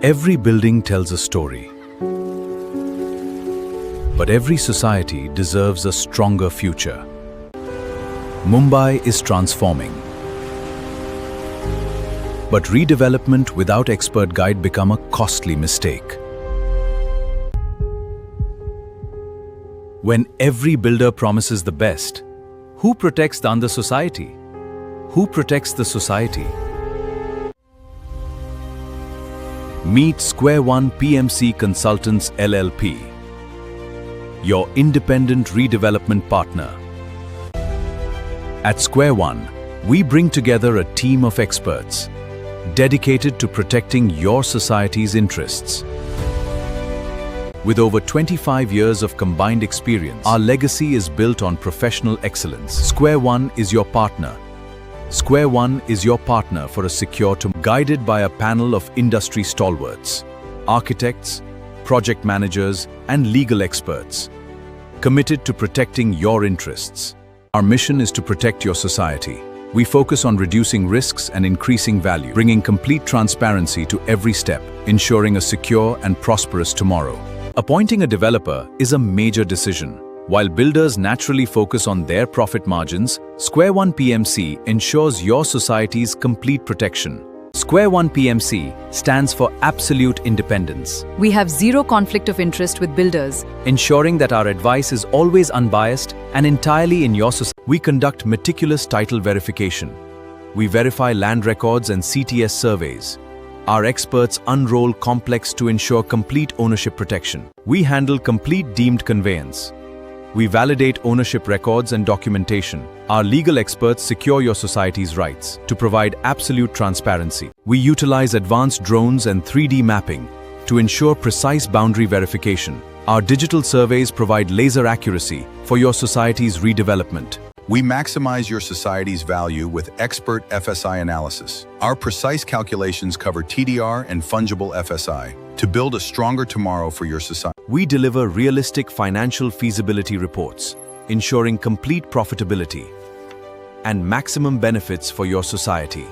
Every building tells a story. But every society deserves a stronger future. Mumbai is transforming. But redevelopment without expert guide become a costly mistake. When every builder promises the best, who protects the under society? Who protects the society? Meet SquareOne PMC Consultants LLP, your independent redevelopment partner. At SquareOne, we bring together a team of experts dedicated to protecting your society's interests. With over 25 years of combined experience, our legacy is built on professional excellence. SquareOne is your partner. SquareOne is your partner for a secure tomorrow, guided by a panel of industry stalwarts, architects, project managers, and legal experts, committed to protecting your interests. Our mission is to protect your society. We focus on reducing risks and increasing value, bringing complete transparency to every step, ensuring a secure and prosperous tomorrow. Appointing a developer is a major decision. While builders naturally focus on their profit margins, SquareOne PMC ensures your society's complete protection. SquareOne PMC stands for absolute independence. We have zero conflict of interest with builders, ensuring that our advice is always unbiased and entirely in your society. We conduct meticulous title verification. We verify land records and CTS surveys. Our experts unroll complex to ensure complete ownership protection. We handle complete deemed conveyance. We validate ownership records and documentation. Our legal experts secure your society's rights to provide absolute transparency. We utilize advanced drones and 3D mapping to ensure precise boundary verification. Our digital surveys provide laser accuracy for your society's redevelopment. We maximize your society's value with expert FSI analysis. Our precise calculations cover TDR and fungible FSI to build a stronger tomorrow for your society. We deliver realistic financial feasibility reports, ensuring complete profitability and maximum benefits for your society.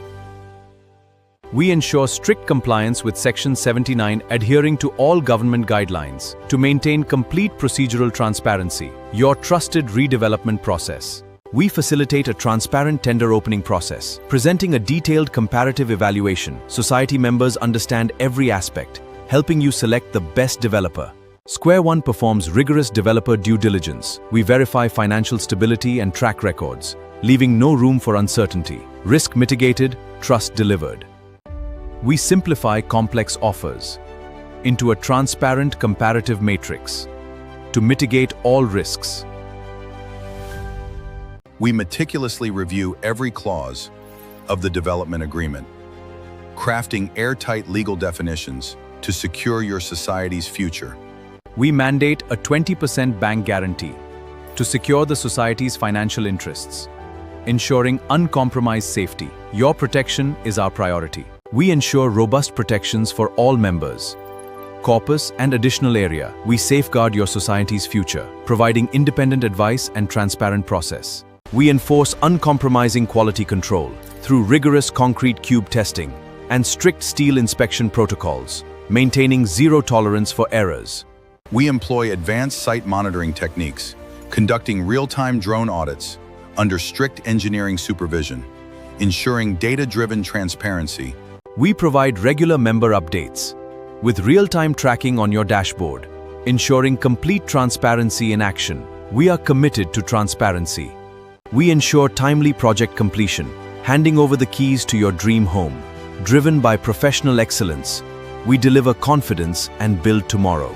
We ensure strict compliance with Section 79, adhering to all government guidelines to maintain complete procedural transparency. Your trusted redevelopment process. We facilitate a transparent tender opening process, presenting a detailed comparative evaluation. Society members understand every aspect, helping you select the best developer. SquareOne performs rigorous developer due diligence. We verify financial stability and track records, leaving no room for uncertainty. Risk mitigated, trust delivered. We simplify complex offers into a transparent comparative matrix to mitigate all risks. We meticulously review every clause of the development agreement, crafting airtight legal definitions to secure your society's future. We mandate a 20% bank guarantee to secure the society's financial interests, ensuring uncompromised safety. Your protection is our priority. We ensure robust protections for all members, corpus and additional area. We safeguard your society's future, providing independent advice and transparent process. We enforce uncompromising quality control through rigorous concrete cube testing and strict steel inspection protocols, maintaining zero tolerance for errors. We employ advanced site monitoring techniques, conducting real-time drone audits under strict engineering supervision, ensuring data-driven transparency. We provide regular member updates with real-time tracking on your dashboard, ensuring complete transparency in action. We are committed to transparency. We ensure timely project completion, handing over the keys to your dream home. Driven by professional excellence, we deliver confidence and build tomorrow.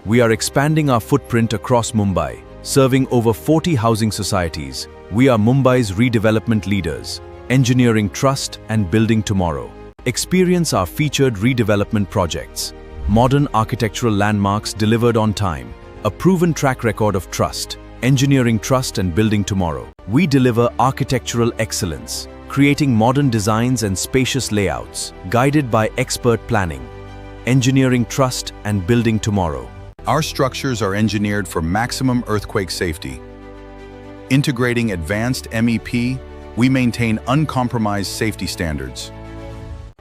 We are expanding our footprint across Mumbai, serving over 40 housing societies. We are Mumbai's redevelopment leaders, engineering trust and building tomorrow. Experience our featured redevelopment projects, modern architectural landmarks delivered on time, a proven track record of trust, engineering trust and building tomorrow. We deliver architectural excellence, creating modern designs and spacious layouts, guided by expert planning, engineering trust and building tomorrow. Our structures are engineered for maximum earthquake safety. Integrating advanced MEP, we maintain uncompromised safety standards.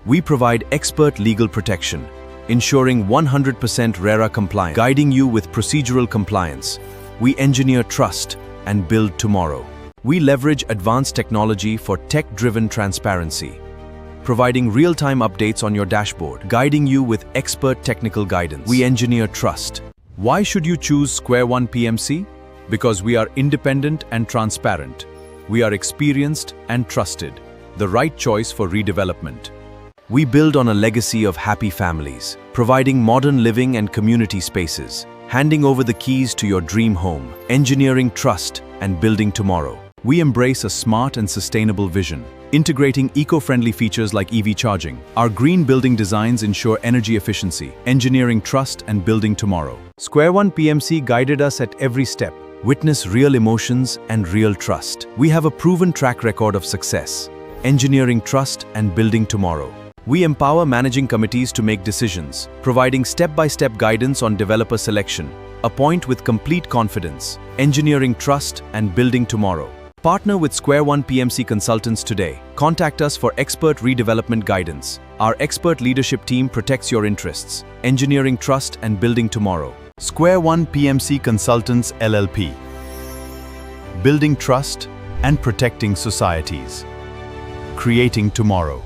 We provide expert legal protection, ensuring 100% RERA compliance, guiding you with procedural compliance. We engineer trust and build tomorrow. We leverage advanced technology for tech-driven transparency, providing real-time updates on your dashboard, guiding you with expert technical guidance. We engineer trust. Why should you choose SquareOne PMC? Because we are independent and transparent. We are experienced and trusted, the right choice for redevelopment. We build on a legacy of happy families, providing modern living and community spaces, handing over the keys to your dream home, engineering trust and building tomorrow. We embrace a smart and sustainable vision, integrating eco-friendly features like EV charging. Our green building designs ensure energy efficiency, engineering trust and building tomorrow. SquareOne PMC guided us at every step. Witness real emotions and real trust. We have a proven track record of success, engineering trust and building tomorrow. We empower managing committees to make decisions, providing step-by-step guidance on developer selection. Appoint with complete confidence, engineering trust and building tomorrow. Partner with SquareOne PMC consultants today. Contact us for expert redevelopment guidance. Our expert leadership team protects your interests, engineering trust and building tomorrow. SquareOne PMC Consultants LLP. Building trust and protecting societies. Creating tomorrow.